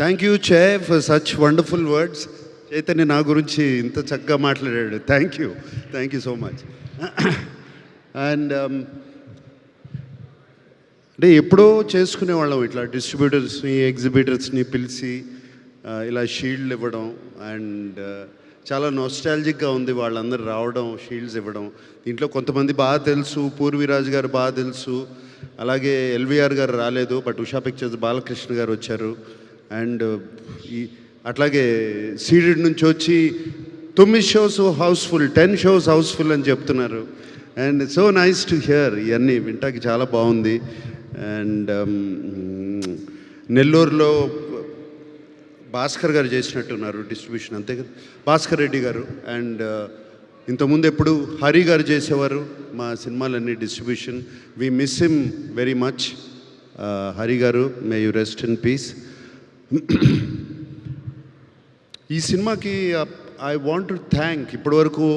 Thank you చే for such wonderful words. Chaitanya నా గురించి ఇంత చక్కగా మాట్లాడాడు. Thank you so much. And అంటే ఎప్పుడో చేసుకునేవాళ్ళం ఇట్లా డిస్ట్రిబ్యూటర్స్ని ఎగ్జిబిటర్స్ని పిలిచి ఇలా షీల్డ్లు ఇవ్వడం. అండ్ చాలా నోస్టాలజిక్గా ఉంది వాళ్ళందరూ రావడం, షీల్డ్స్ ఇవ్వడం. దీంట్లో కొంతమంది బాగా తెలుసు, పూర్వీరాజు గారు బాగా తెలుసు, అలాగే ఎల్వీఆర్ గారు రాలేదు, బట్ ఉషా పిక్చర్స్ బాలకృష్ణ గారు వచ్చారు. అండ్ అట్లాగే సీడెడ్ నుంచి వచ్చి 9 షోస్ హౌస్ఫుల్, 10 షోస్ హౌస్ఫుల్ అని చెప్తున్నారు. And so nice to hear. ఇవన్నీ వింటాకి చాలా బాగుంది. అండ్ నెల్లూరులో భాస్కర్ గారు చేసినట్టున్నారు డిస్ట్రిబ్యూషన్, అంతే కదా భాస్కర్ రెడ్డి గారు. అండ్ ఇంతకుముందు ఎప్పుడు హరి గారు చేసేవారు మా సినిమాలన్నీ distribution. We miss him very much. Hari garu, may you rest in peace. ఈ సినిమాకి ఐ వాంట్ టు థ్యాంక్, ఇప్పటివరకు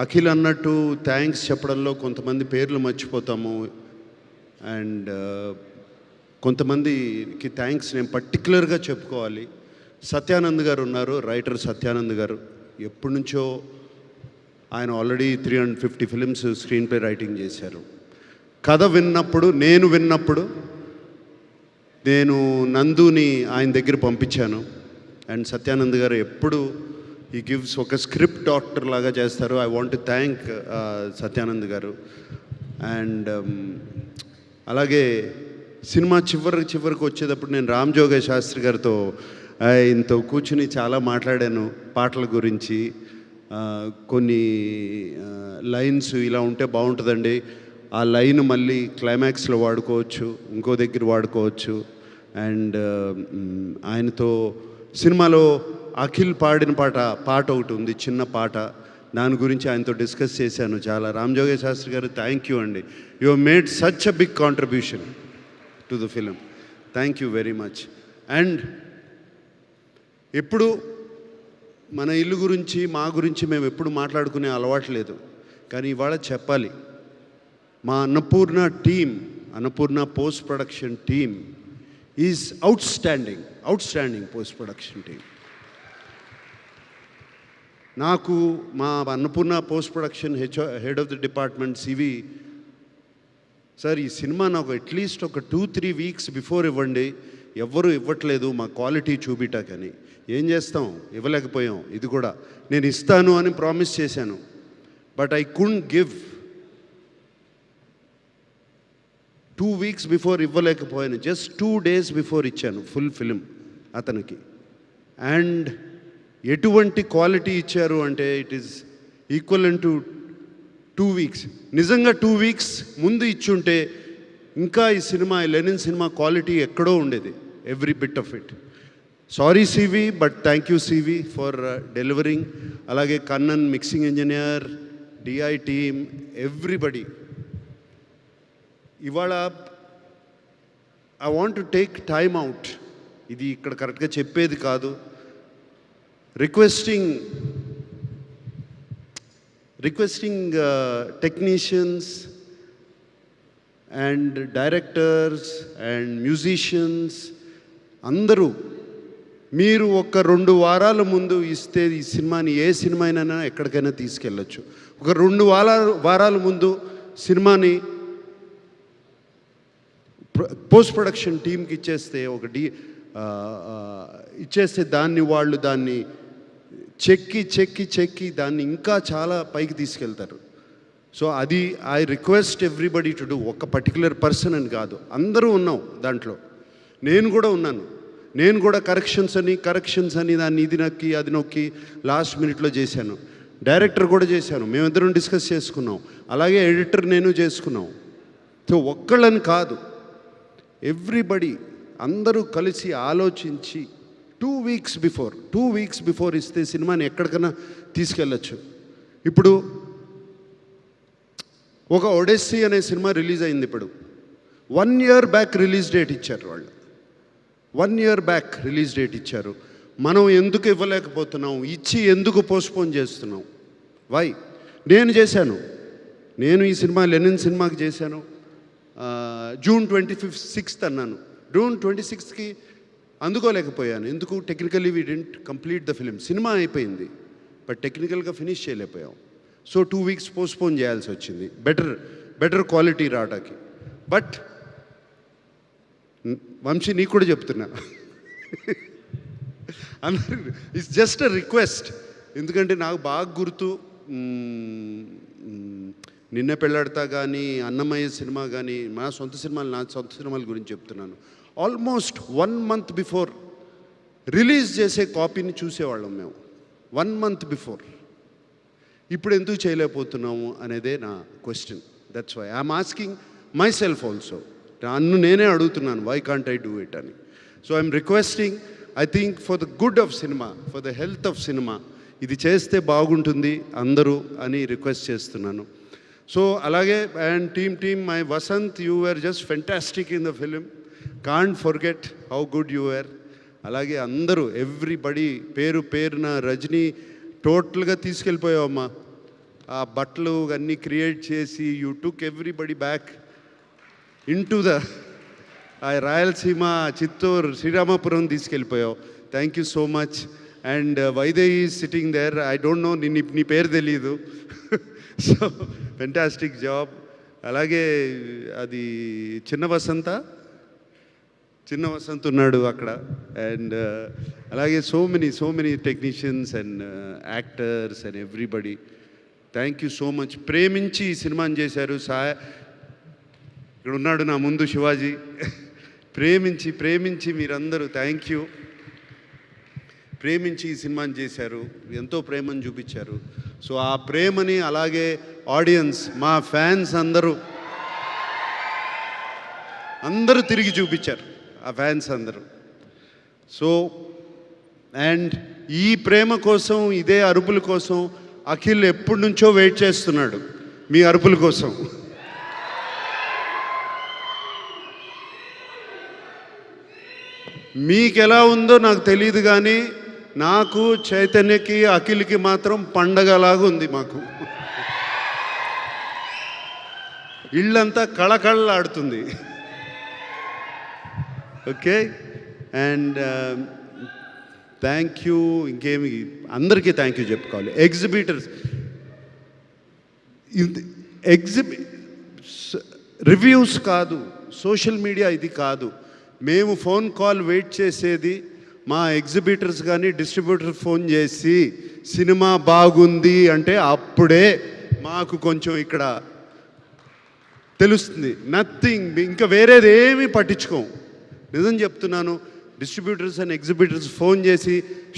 అఖిల్ అన్నట్టు థ్యాంక్స్ చెప్పడంలో కొంతమంది పేర్లు మర్చిపోతాము. అండ్ కొంతమందికి థ్యాంక్స్ నేను పర్టికులర్గా చెప్పుకోవాలి. సత్యానంద్ గారు ఉన్నారు, రైటర్ సత్యానంద్ గారు. ఎప్పటి నుంచో ఆయన already 350 films screen play writing చేశారు. కథ విన్నప్పుడు నేను నందుని ఆయన దగ్గర పంపించాను. అండ్ సత్యానంద్ గారు ఎప్పుడు ఈ గివ్స్ ఒక స్క్రిప్ట్ డాక్టర్ లాగా చేస్తారు. I want to thank Satyanand గారు. అండ్ అలాగే సినిమా చివరికి వచ్చేటప్పుడు నేను రామ్ జోగయ్య శాస్త్రి గారితో ఇంత కూర్చుని చాలా మాట్లాడాను పాటల గురించి. కొన్ని లైన్స్ ఇలా ఉంటే బాగుంటుందండి, ఆ లైన్ మళ్ళీ క్లైమాక్స్లో వాడుకోవచ్చు, ఇంకో దగ్గర వాడుకోవచ్చు. అండ్ ఆయనతో సినిమాలో అఖిల్ పాడిన పాట ఒకటి ఉంది, చిన్న పాట, దాని గురించి ఆయనతో డిస్కస్ చేశాను చాలా. రామ్ జోగయ్య శాస్త్రి గారు, థ్యాంక్ యూ అండి. You have made such a big contribution to the film. Thank you very much. And ఎప్పుడు మన ఇల్లు గురించి, మా గురించి మేము ఎప్పుడు మాట్లాడుకునే అలవాటు లేదు, కానీ ఇవాళ చెప్పాలి. మా Annapurna post production team is outstanding post production team. నాకు మా Annapurna post production head of the department CV sir, ఈ సినిమా నాకు అట్లీస్ట్ ఒక 2-3 వీక్స్ బిఫోర్ ఇవ్వండి, ఎవ్వరూ ఇవ్వట్లేదు మా క్వాలిటీ చూపిటాకని. ఏం చేస్తాం, ఇవ్వలేకపోయాం. ఇది కూడా నేను ఇస్తాను అని ప్రామిస్ చేశాను, but I couldn't give. 2 weeks before ఇవ్వలేకపోయాను, జస్ట్ 2 డేస్ బిఫోర్ ఇచ్చాను ఫుల్ ఫిలిం అతనికి. అండ్ ఎటువంటి క్వాలిటీ ఇచ్చారు అంటే it is equal to 2 weeks. నిజంగా 2 వీక్స్ ముందు ఇచ్చుంటే ఇంకా ఈ సినిమా, లెనిన్ సినిమా క్వాలిటీ ఎక్కడో ఉండేది, every bit of it. Sorry CV, but thank you CV for delivering. అలాగే Kannan mixing engineer, DI team, everybody. ఇవాళ I want to take time out, ఇది ఇక్కడ కరెక్ట్గా చెప్పేది కాదు, requesting technicians and directors and musicians అందరూ, మీరు ఒక 2 వారాల ముందు ఇస్తే ఈ సినిమాని, ఏ సినిమా అయినా ఎక్కడికైనా తీసుకెళ్ళచ్చు. ఒక 2 వారాల ముందు సినిమాని పోస్ట్ ప్రొడక్షన్ టీంకి ఇచ్చేస్తే, ఇచ్చేస్తే వాళ్ళు దాన్ని చెక్కి దాన్ని ఇంకా చాలా పైకి తీసుకెళ్తారు. సో అది I request everybody to do. ఒక పర్టికులర్ పర్సన్ అని కాదు, అందరూ ఉన్నాం దాంట్లో. నేను కూడా ఉన్నాను. నేను కూడా కరెక్షన్స్ అని దాన్ని ఇది నొక్కి అది నొక్కి లాస్ట్ మినిట్లో చేశాను. డైరెక్టర్ కూడా చేశాను, మేమిద్దరం డిస్కస్ చేసుకున్నాం. అలాగే ఎడిటర్ నేను చేసుకున్నాం. సో ఒక్కళ్ళని కాదు, ఎవ్రీబడి అందరూ కలిసి ఆలోచించి 2 వీక్స్ బిఫోర్ ఇస్తే సినిమాని ఎక్కడికైనా తీసుకెళ్ళచ్చు. ఇప్పుడు ఒక ఒడెస్సీ అనే సినిమా రిలీజ్ అయింది. ఇప్పుడు 1 ఇయర్ బ్యాక్ రిలీజ్ డేట్ ఇచ్చారు వాళ్ళు. 1 ఇయర్ బ్యాక్ రిలీజ్ డేట్ ఇచ్చారు. మనం ఎందుకు ఇవ్వలేకపోతున్నాం, ఇచ్చి ఎందుకు పోస్ట్పోన్ చేస్తున్నాం? వై? నేను చేశాను, నేను ఈ సినిమా లెనిన్ సినిమాకి చేశాను. June 26th అన్నాను. June 26th అందుకోలేకపోయాను. ఎందుకు? Technically we didn't complete the film. Cinema అయిపోయింది, బట్ టెక్నికల్గా ఫినిష్ చేయలేకపోయాం. సో 2 weeks పోస్ట్పోన్ చేయాల్సి వచ్చింది బెటర్ క్వాలిటీ రావడానికి. బట్ వంశీ నీకు కూడా చెప్తున్నా, అందరూ ఇట్స్ జస్ట్ అ రిక్వెస్ట్. ఎందుకంటే నాకు బాగా గుర్తు, నిన్న పెళ్ళాడతా కానీ, అన్నమయ్య సినిమా కానీ, నా సొంత సినిమాల గురించి చెప్తున్నాను. ఆల్మోస్ట్ 1 month బిఫోర్ రిలీజ్ చేసే కాపీని చూసేవాళ్ళం మేము, 1 month బిఫోర్. ఇప్పుడు ఎందుకు చేయలేకపోతున్నాము అనేదే నా question. That's why I'm asking myself also. నన్ను నేనే అడుగుతున్నాను, why can't I do it అని. So I'm requesting, I think for the good of cinema, for the health of cinema, ఇది చేస్తే బాగుంటుంది అందరూ అని రిక్వెస్ట్ చేస్తున్నాను. సో అలాగే and team my Vasanth, you were just fantastic in the film. Can't forget how good you were. అలాగే అందరూ everybody పేరున, రజనీ టోటల్గా తీసుకెళ్ళిపోయావమ్మా. ఆ బట్టలు అన్నీ క్రియేట్ చేసి you took everybody back into the Rayalaseema, Chittoor, Sriramapuram తీసుకెళ్ళిపోయావు. Thank you so much. And Vaidehi sitting there, I don't know, నీ పేరు తెలీదు. So fantastic job. అలాగే అది చిన్న వసంత్ ఉన్నాడు అక్కడ. అండ్ అలాగే so many technicians and actors and everybody, thank you so much. ప్రేమించి ఈ సినిమాని చేశారు. ఇక్కడ ఉన్నాడు నా ముందు శివాజీ. ప్రేమించి మీరందరూ థ్యాంక్ యూ. ప్రేమించి ఈ సినిమాని చేశారు, ఎంతో ప్రేమను చూపించారు. సో ఆ ప్రేమని అలాగే ఆడియన్స్, మా ఫ్యాన్స్ అందరూ తిరిగి చూపించారు, ఆ ఫ్యాన్స్ అందరూ. సో అండ్ ఈ ప్రేమ కోసం, ఇదే అరుపుల కోసం అఖిల్ ఎప్పటి నుంచో వెయిట్ చేస్తున్నాడు, మీ అరుపుల కోసం. మీకు ఎలా ఉందో నాకు తెలియదు కానీ నాకు, చైతన్యకి, అఖిల్కి మాత్రం పండగలాగా ఉంది మాకు. ఇళ్ళంతా కళకళలాడుతుంది. ఓకే. And thank you. ఇంకేమి అందరికీ థ్యాంక్ యూ చెప్పుకోవాలి. ఎగ్జిబిటర్స్, రివ్యూస్ కాదు, సోషల్ మీడియా ఇది కాదు. మేము ఫోన్ కాల్ వెయిట్ చేసేది మా ఎగ్జిబిటర్స్ కానీ డిస్ట్రిబ్యూటర్ ఫోన్ చేసి సినిమా బాగుంది అంటే అప్పుడే మాకు కొంచెం ఇక్కడ తెలుస్తుంది. నథింగ్, ఇంకా వేరేది ఏమీ పట్టించుకోం. నిజం చెప్తున్నాను. డిస్ట్రిబ్యూటర్స్ అండ్ ఎగ్జిబిటర్స్ ఫోన్ చేసి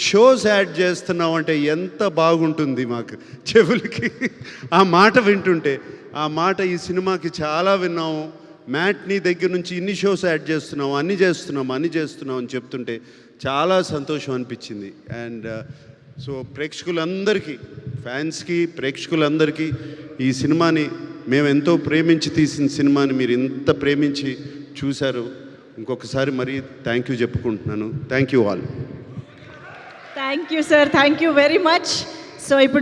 షోస్ యాడ్ చేస్తున్నాం అంటే ఎంత బాగుంటుంది మాకు చెవులకి. ఆ మాట వింటుంటే, ఆ మాట ఈ సినిమాకి చాలా విన్నాము. మ్యాట్నీ దగ్గర నుంచి ఇన్ని షోస్ యాడ్ చేస్తున్నాం, అన్ని చేస్తున్నాం అని చెప్తుంటే చాలా సంతోషం అనిపించింది. అండ్ సో ప్రేక్షకులందరికీ, ఫ్యాన్స్కి, ప్రేక్షకులందరికీ ఈ సినిమాని మేము ఎంతో ప్రేమించి తీసిన సినిమాని మీరు ఇంత ప్రేమించి చూశారు. ఇంకొకసారి మరీ థ్యాంక్ యూ చెప్పుకుంటున్నాను. Thank you all. Thank you sir, thank you very much. So ఇప్పుడు